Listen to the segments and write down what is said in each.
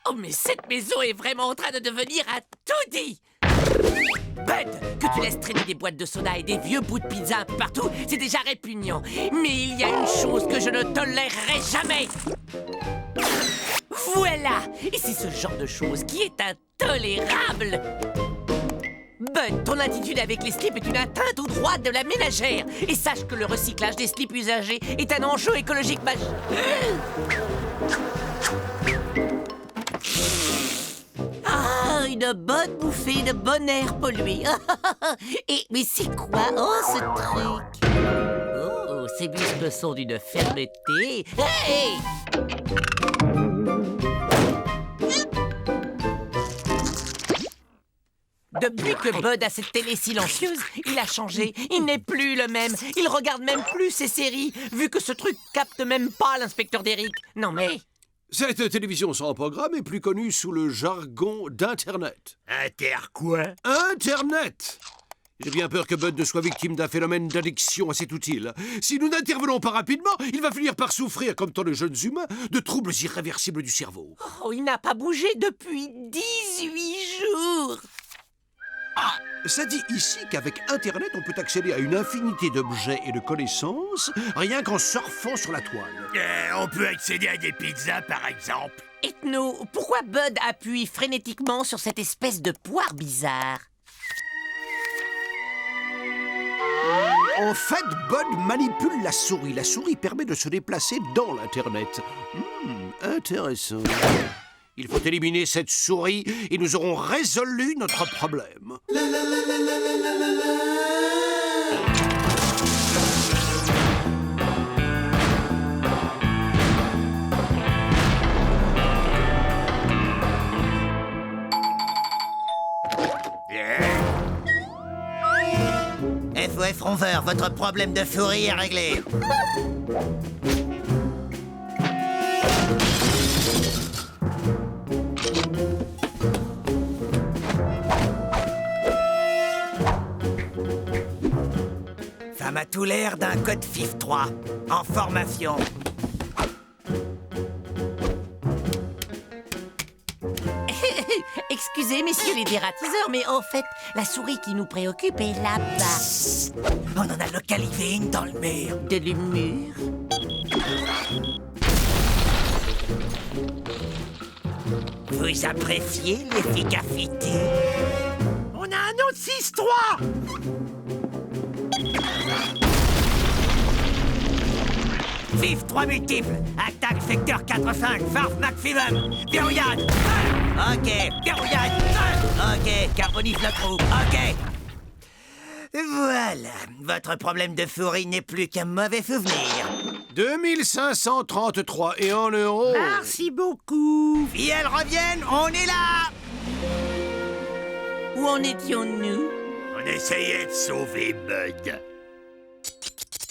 Oh, mais cette maison est vraiment en train de devenir un taudis! Bud, que tu laisses traîner des boîtes de soda et des vieux bouts de pizza un peu partout, c'est déjà répugnant. Mais il y a une chose que je ne tolérerai jamais. Voilà! Et c'est ce genre de chose qui est intolérable. Bud, ton attitude avec les slips est une atteinte aux droits de la ménagère. Et sache que le recyclage des slips usagés est un enjeu écologique majeur. Ah, une bonne bouffée de bon air pollué. Mais c'est quoi, ce truc? Oh, ces muscles sont d'une fermeté. Hey! Depuis que Bud a cette télé silencieuse, il a changé. Il n'est plus le même. Il regarde même plus ses séries, vu que ce truc capte même pas l'inspecteur d'Eric. Non mais... Cette télévision sans programme est plus connue sous le jargon d'Internet. Inter quoi? Internet! J'ai bien peur que Bud ne soit victime d'un phénomène d'addiction à cet outil. Si nous n'intervenons pas rapidement, il va finir par souffrir, comme tant de jeunes humains, de troubles irréversibles du cerveau. Oh, il n'a pas bougé depuis 18 jours. Ça dit ici qu'avec Internet, on peut accéder à une infinité d'objets et de connaissances, rien qu'en surfant sur la toile. On peut accéder à des pizzas, par exemple. Ethno, pourquoi Bud appuie frénétiquement sur cette espèce de poire bizarre? En fait, Bud manipule la souris. La souris permet de se déplacer dans l'Internet. Intéressant. Il faut éliminer cette souris et nous aurons résolu notre problème. FOF Ronveur, votre problème de souris est réglé. Ça m'a tout l'air d'un code FIF 3 en formation. Excusez, messieurs les dératiseurs, mais en fait, la souris qui nous préoccupe est là-bas. On en a localisé une dans le mur. De l'humour. Vous appréciez l'efficacité? On a un autre 6-3! FIF 3 multiples. Attaque secteur 4-5. Farce maximum. Verrouillade. Ok. Verrouillade. Ok. Carbonise le trou. Ok. Voilà. Votre problème de souris n'est plus qu'un mauvais souvenir. 2533 et en euros. Merci beaucoup. Si elles reviennent, on est là. Où en étions-nous? On essayait de sauver Bud.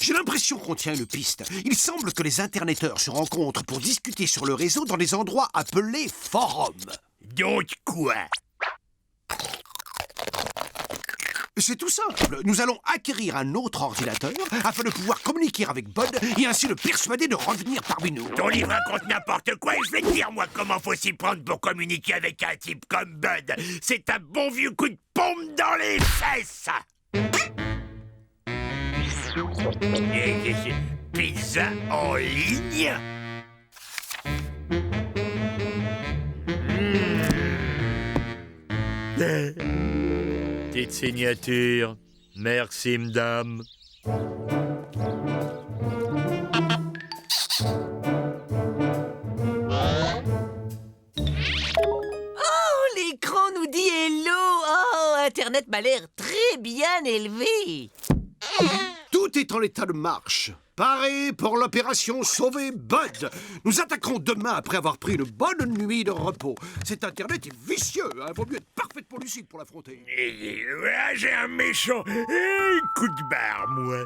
J'ai l'impression qu'on tient une piste. Il semble que les interneteurs se rencontrent pour discuter sur le réseau dans des endroits appelés forums. Donc quoi? C'est tout simple. Nous allons acquérir un autre ordinateur afin de pouvoir communiquer avec Bud et ainsi le persuader de revenir parmi nous. Ton livre raconte n'importe quoi et je vais te dire, moi, comment faut s'y prendre pour communiquer avec un type comme Bud. C'est un bon vieux coup de pompe dans les fesses. Pizza en ligne? Petite signature. Merci, madame. L'écran nous dit hello. Oh, Internet m'a l'air très bien élevé. Tout est en état de marche. Parez pour l'opération Sauver Bud. Nous attaquerons demain après avoir pris une bonne nuit de repos. Cet Internet est vicieux, hein. Vaut mieux être parfaitement lucide pour l'affronter. Ouais, j'ai un méchant coup de barre, moi.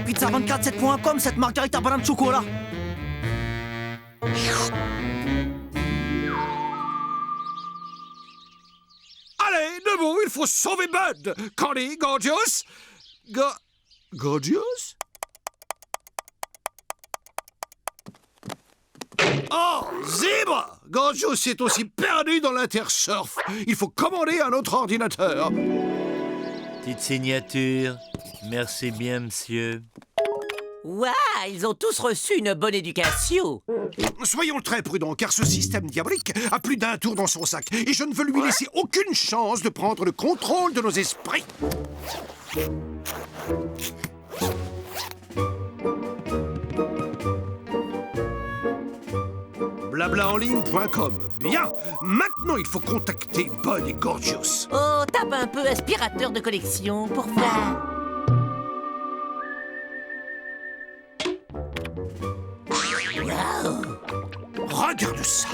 Pizza247.com, cette margarita banane chocolat. Allez, debout, il faut sauver Bud. Candy, Gorgios. Gorgios? Oh, Zèbre! Gorgios est aussi perdu dans l'intersurf. Il faut commander un autre ordinateur. Petite signature. Merci bien, monsieur. Ouah, ils ont tous reçu une bonne éducation. Soyons très prudents, car ce système diabolique a plus d'un tour dans son sac. Et je ne veux lui laisser aucune chance de prendre le contrôle de nos esprits. Blablaenligne.com. Bien, maintenant il faut contacter Bud et Gorgios. Oh, tape un peu aspirateur de collection pour voir. Wow. Regarde ça,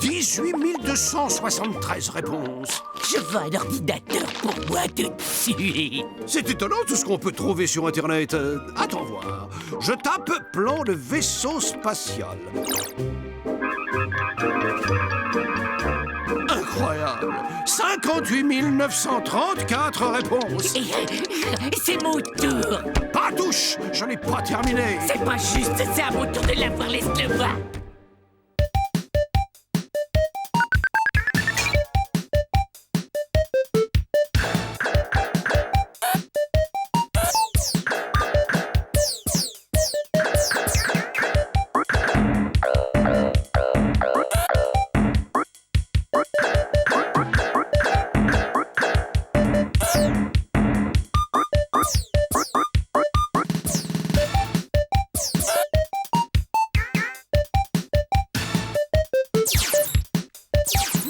18 273 réponses. Je veux un ordinateur pour moi tout de suite. C'est étonnant tout ce qu'on peut trouver sur Internet. Attends voir. Je tape plan de vaisseau spatial. Incroyable. 58 934 réponses. C'est mon tour. Pas touche, je n'ai pas terminé. C'est pas juste, c'est à mon tour de l'avoir, laisse-le voir.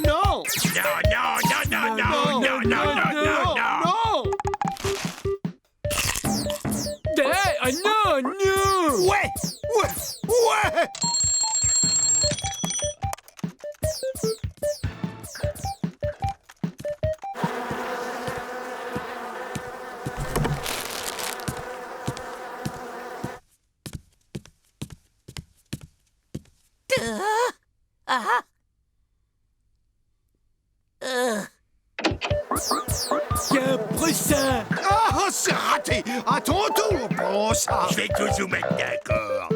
Non! Non. Ouais! Ah. Tiens, prends ça. Ah, c'est raté! À ton tour, bon ça! Je vais tous vous mettre d'accord.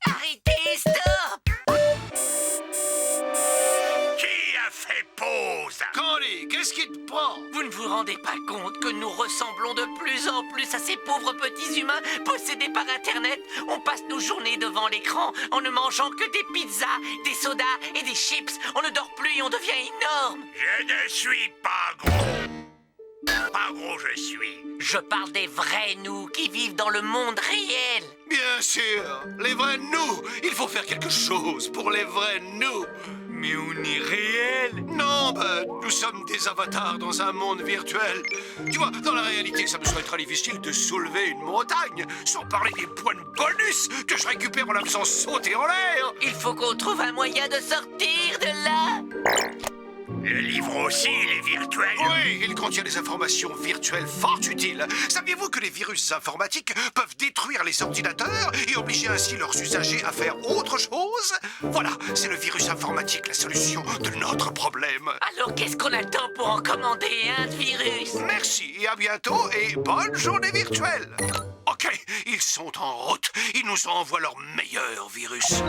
Arrêtez, stop. Qui a fait pause? Candy, qu'est-ce qui te prend? Vous ne vous rendez pas compte que nous ressemblons de plus en plus à ces pauvres petits humains possédés par Internet? On passe nos journées devant l'écran en ne mangeant que des pizzas, des sodas et des chips. On ne dort plus et on devient énorme. Je ne suis pas gros. Pas gros, je suis. Je parle des vrais nous qui vivent dans le monde réel. Bien sûr, les vrais nous. Il faut faire quelque chose pour les vrais nous. Mais on est réel. Non, Bud, nous sommes des avatars dans un monde virtuel. Tu vois, dans la réalité, ça me serait très difficile de soulever une montagne, sans parler des points de bonus que je récupère en la faisant sauter en l'air. Il faut qu'on trouve un moyen de sortir de là. Le livre aussi, il est virtuel. Oui, il contient des informations virtuelles fort utiles. Saviez-vous que les virus informatiques peuvent détruire les ordinateurs et obliger ainsi leurs usagers à faire autre chose? Voilà, c'est le virus informatique la solution de notre problème. Alors qu'est-ce qu'on attend pour en commander un de virus? Merci et à bientôt et bonne journée virtuelle. Ok, ils sont en route. Ils nous envoient leur meilleur virus.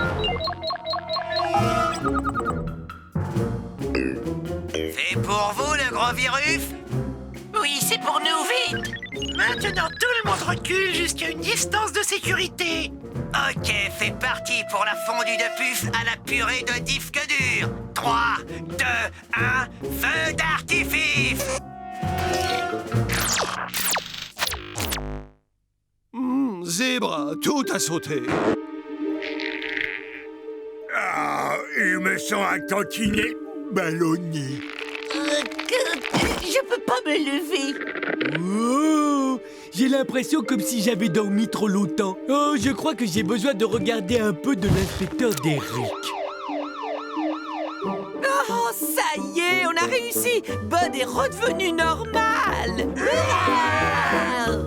C'est pour vous, le gros virus? Oui, c'est pour nous, vite! Maintenant, tout le monde recule jusqu'à une distance de sécurité. Ok, c'est parti pour la fondue de puce à la purée de disque dur. 3, 2, 1, feu d'artifice! Zèbre, tout a sauté. Ah, il me sent un tantinet ballonné. Je peux pas me lever. Oh, j'ai l'impression comme si j'avais dormi trop longtemps. Oh, je crois que j'ai besoin de regarder un peu de l'inspecteur Derrick. Oh, ça y est, on a réussi! Bud est redevenu normal! Hurrah!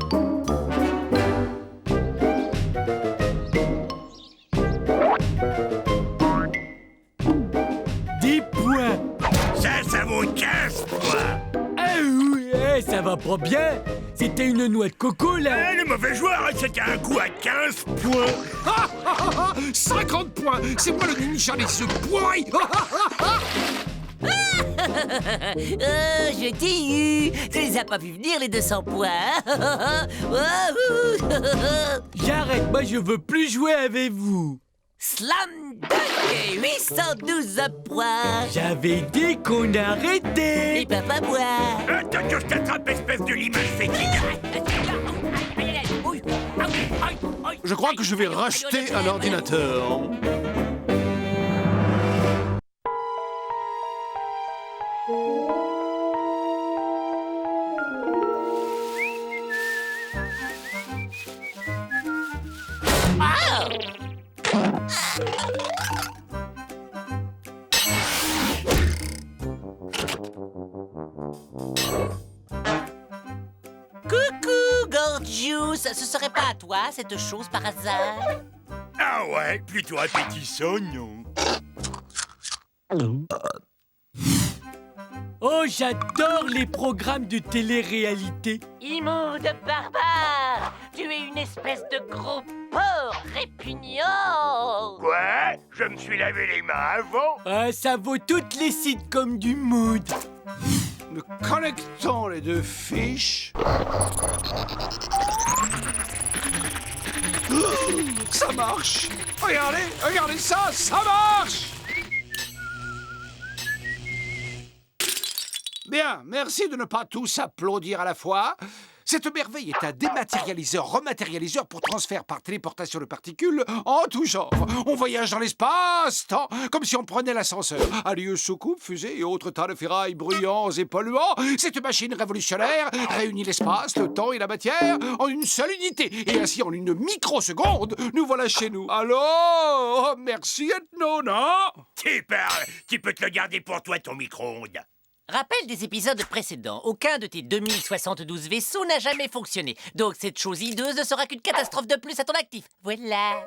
Des points. Ça vaut 15 points. Ah oui, ça va pas bien. C'était une noix de coco, là. Le mauvais joueur, c'était un coup à 15 points. 50 points. C'est moi le ninja des œufs pourris. Je t'ai eu! Tu les as pas vu venir, les 200 points! Hein? Wouhou! J'arrête, moi je veux plus jouer avec vous. Slam Dunk! 812 points! J'avais dit qu'on Et arrêtait. papa boit! Attends que je t'attrape, espèce de limage fétide. Je crois que je vais racheter un ordinateur. Coucou, Gorgeous! Ce serait pas à toi, cette chose, par hasard? Ah ouais, plutôt appétissant, non? Oh, j'adore les programmes de télé-réalité. Immonde barbare! Tu es une espèce de gros porc répugnant! Quoi? Je me suis lavé les mains avant? Ah, ça vaut toutes les sitcoms du mood. Nous connectons les deux fiches. Ça marche. Regardez ça, ça marche. Bien, merci de ne pas tous applaudir à la fois. Cette merveille est un dématérialiseur-rematérialiseur pour transfert par téléportation de particules en tout genre. On voyage dans l'espace-temps, comme si on prenait l'ascenseur. Alieu, soucoupe, fusée et autres tas de ferrailles bruyants et polluants. Cette machine révolutionnaire réunit l'espace, le temps et la matière en une seule unité. Et ainsi, en une microseconde, nous voilà chez nous. Alors, merci Ethno, non? Tu parles, tu peux te le garder pour toi, ton micro-ondes. Rappel des épisodes précédents. Aucun de tes 2072 vaisseaux n'a jamais fonctionné. Donc cette chose hideuse ne sera qu'une catastrophe de plus à ton actif. Voilà.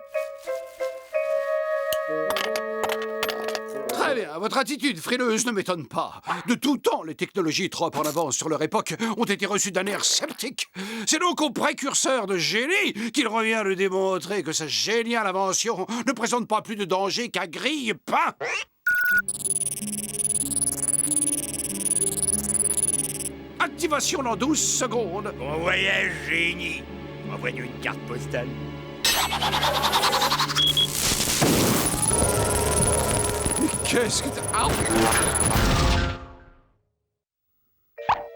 Très bien, votre attitude frileuse ne m'étonne pas. De tout temps, les technologies trop en avance sur leur époque ont été reçues d'un air sceptique. C'est donc au précurseur de génie qu'il revient de démontrer que sa géniale invention ne présente pas plus de danger qu'un grille-pain. Activation dans 12 secondes. Bon voyage, génie. Envoie-nous une carte postale. Mais qu'est-ce que t'as...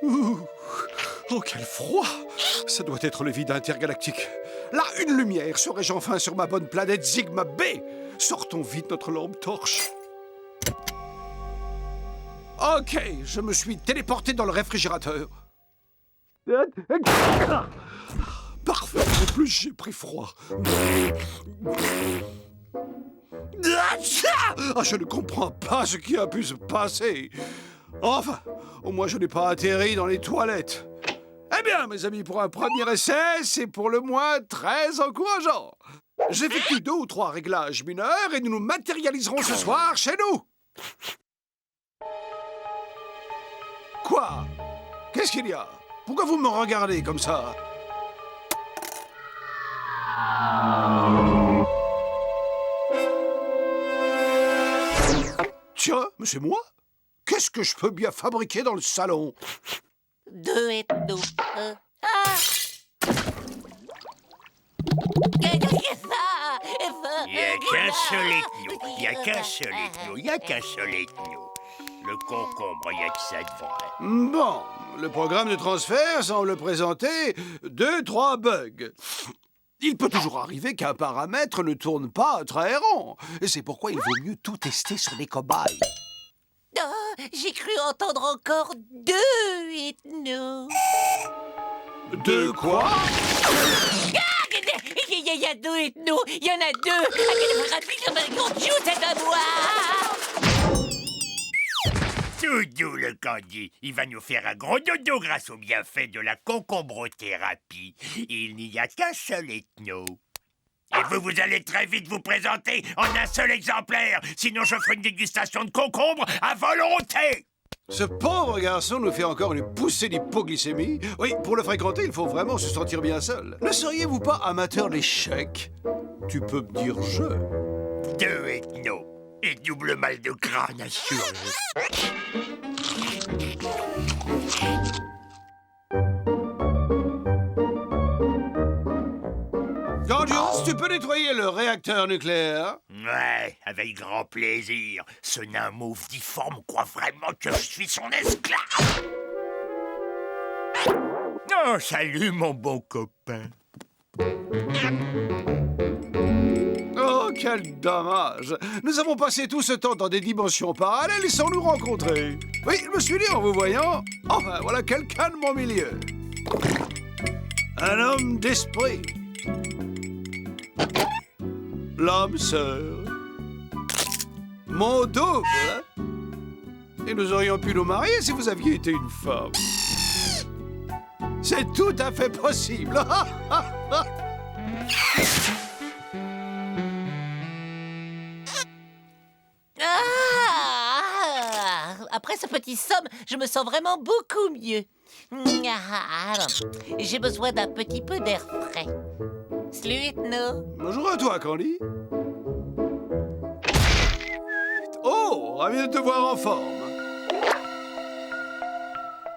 Ouh. Oh, quel froid! Ça doit être le vide intergalactique. Là, une lumière. Serais-je enfin sur ma bonne planète Sigma B? Sortons vite notre lampe torche. Ok, je me suis téléporté dans le réfrigérateur. Parfait, en plus j'ai pris froid. Ah, je ne comprends pas ce qui a pu se passer. Enfin, au moins je n'ai pas atterri dans les toilettes. Eh bien, mes amis, pour un premier essai, c'est pour le moins très encourageant. J'effectue 2 ou 3 réglages mineurs et nous nous matérialiserons ce soir chez nous. Quoi? Qu'est-ce qu'il y a? Pourquoi vous me regardez comme ça? Tiens, mais c'est moi? qu'est-ce que je peux bien fabriquer dans le salon? 2 ethnos. Ah! Qu'est-ce que c'est ça? Il n'y a qu'un seul ethno. Il n'y a qu'un seul ethno. Il n'y a qu'un seul ethno. Le concombre, il n'y a que ça de vrai. Bon, le programme de transfert semble présenter 2-3 bugs. Il peut toujours arriver qu'un paramètre ne tourne pas très rond. Et c'est pourquoi il vaut mieux tout tester sur les cobayes. Oh, j'ai cru entendre encore 2 ethnos. De quoi? Il y a 2 ethnos. Il y en a 2. C'est à moi. Tout doux, le Candy. Il va nous faire un gros dodo grâce au bienfait de la concombrothérapie. Il n'y a qu'un seul ethno. Et vous allez très vite vous présenter en un seul exemplaire. Sinon, je ferai une dégustation de concombre à volonté. Ce pauvre garçon nous fait encore une poussée d'hypoglycémie. Oui, pour le fréquenter, il faut vraiment se sentir bien seul. Ne seriez-vous pas amateur d'échecs? Tu peux me dire je. 2 ethnos. Et double mal de crâne assuré. Gorgios, tu peux nettoyer le réacteur nucléaire? Ouais, avec grand plaisir. Ce nain mauve difforme croit vraiment que je suis son esclave. Oh, salut, mon bon copain. Oh, quel dommage! Nous avons passé tout ce temps dans des dimensions parallèles sans nous rencontrer. Oui, je me suis dit en vous voyant, enfin, voilà quelqu'un de mon milieu. Un homme d'esprit. L'âme sœur. Mon double. Et nous aurions pu nous marier si vous aviez été une femme. C'est tout à fait possible. Après ce petit somme, je me sens vraiment beaucoup mieux. J'ai besoin d'un petit peu d'air frais. Salut, ethno. Bonjour à toi, Candy. Oh, ravi de te voir en forme.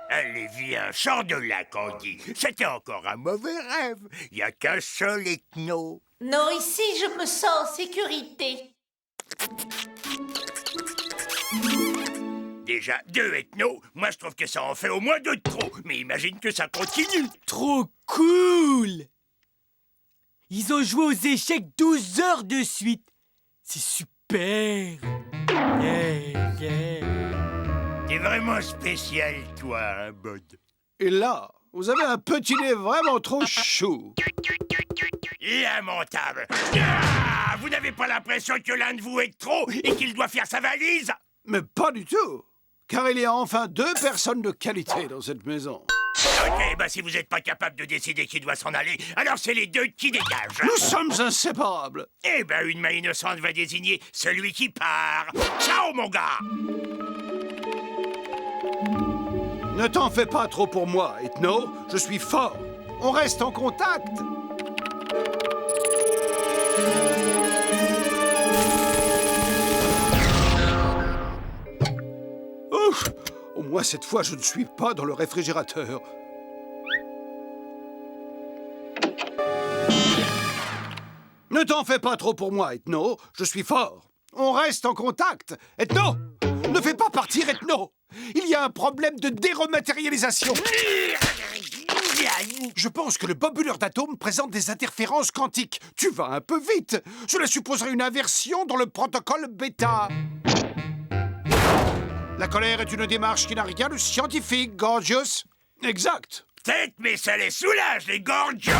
Allez, viens, sors de là, Candy. C'était encore un mauvais rêve. Il n'y a qu'un seul ethno. Non, ici, je me sens en sécurité. Déjà 2 ethnos, moi je trouve que ça en fait au moins 2 de trop. Mais imagine que ça continue. Trop cool! Ils ont joué aux échecs 12 heures de suite. C'est super! T'es vraiment spécial, toi, hein, Bud. Et là, vous avez un petit nez vraiment trop chou. Lamentable. Ah, vous n'avez pas l'impression que l'un de vous est trop et qu'il doit faire sa valise? Mais pas du tout. Car il y a enfin 2 personnes de qualité dans cette maison. Ok, bah si vous n'êtes pas capable de décider qui doit s'en aller, alors c'est les 2 qui dégagent. Nous sommes inséparables. Eh ben, une main innocente va désigner celui qui part. Ciao, mon gars. Ne t'en fais pas trop pour moi, Ethno. Je suis fort. On reste en contact. Ouf! Au moins cette fois, je ne suis pas dans le réfrigérateur. Ne t'en fais pas trop pour moi, Ethno. Je suis fort. On reste en contact. Ethno! Ne fais pas partir, Ethno! Il y a un problème de dérematérialisation. Je pense que le bobuleur d'atomes présente des interférences quantiques. Tu vas un peu vite. Cela supposerait une inversion dans le protocole bêta. La colère est une démarche qui n'a rien de scientifique, Gorgios. Exact. Tête, mais ça les soulage, les Gorgios.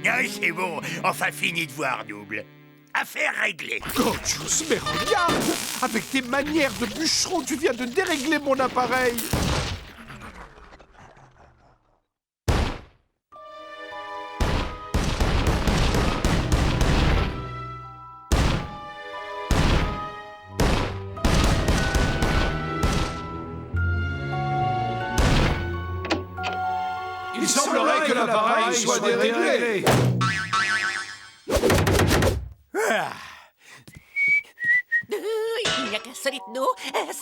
Ah, c'est bon, enfin fini de voir double. Affaire réglée. Gorgios, mais regarde! Avec tes manières de bûcheron, tu viens de dérégler mon appareil. Il semblerait que l'appareil soit déréglé. Ah, solide-nous,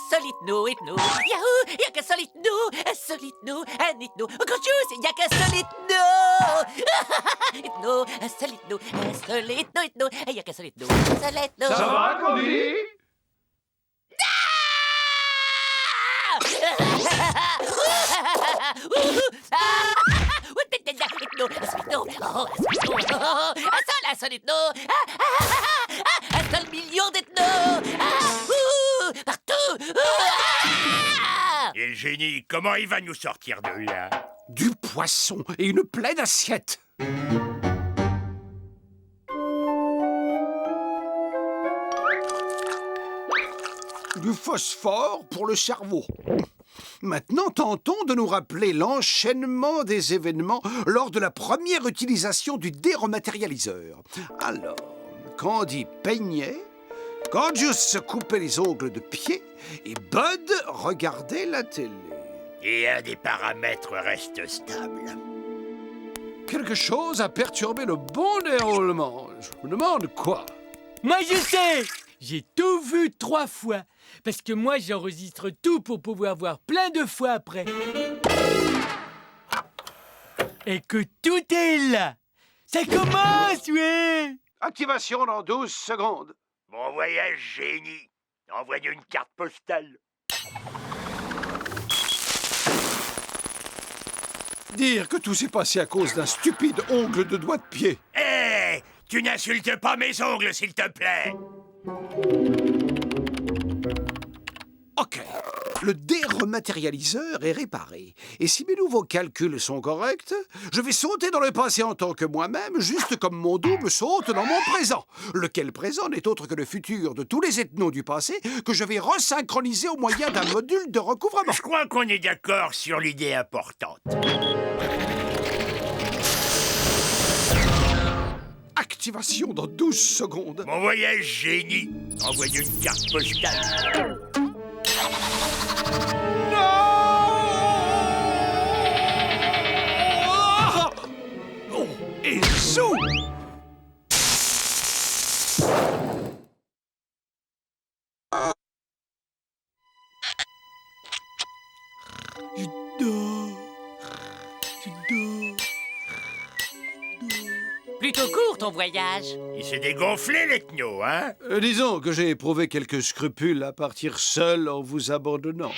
solide-nous, yahoo, y'a qu'un solide-nous, solide-nous, un it-nous, conchus, y'a qu'un solide-nous, it-nous, solide-nous, solide-nous, it-nous, y'a qu'un solide-nous, solide-nous. Ça va, Candy? Un seul million d'ethnos. Partout. Et le génie, comment il va nous sortir de là? Du poisson et une pleine assiette. Du phosphore pour le cerveau. Maintenant, tentons de nous rappeler l'enchaînement des événements lors de la première utilisation du dérematérialiseur. Alors, Candy peignait, Gorgeous se coupait les ongles de pied et Bud regardait la télé. Et un des paramètres reste stable. Quelque chose a perturbé le bon déroulement. Je me demande quoi. Moi, je sais! J'ai tout vu 3 fois. Parce que moi, j'enregistre tout pour pouvoir voir plein de fois après. Et que tout est là. Ça commence, ouais! Activation dans 12 secondes. Bon voyage, génie. Envoyez une carte postale. Dire que tout s'est passé à cause d'un stupide ongle de doigt de pied. Hé, tu n'insultes pas mes ongles, s'il te plaît. Ok, le dérematérialiseur est réparé. Et si mes nouveaux calculs sont corrects, je vais sauter dans le passé en tant que moi-même, juste comme mon double saute dans mon présent. Lequel présent n'est autre que le futur de tous les ethnos du passé que je vais resynchroniser au moyen d'un module de recouvrement. Je crois qu'on est d'accord sur l'idée importante. Activation dans 12 secondes. Bon voyage, génie. Envoyez une carte postale. Oh, et zou! Je dors. Je dors. Plutôt court ton voyage. Il s'est dégonflé, l'ethno, hein? Disons que j'ai éprouvé quelques scrupules à partir seul en vous abandonnant.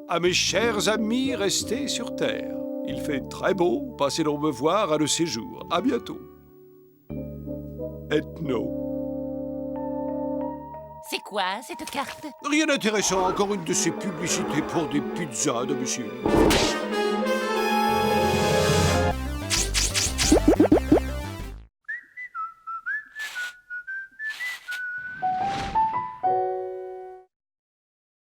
À mes chers amis restés sur Terre, il fait très beau, passez donc me voir à le séjour. À bientôt. Ethno. C'est quoi cette carte? Rien d'intéressant, encore une de ces publicités pour des pizzas, domicile.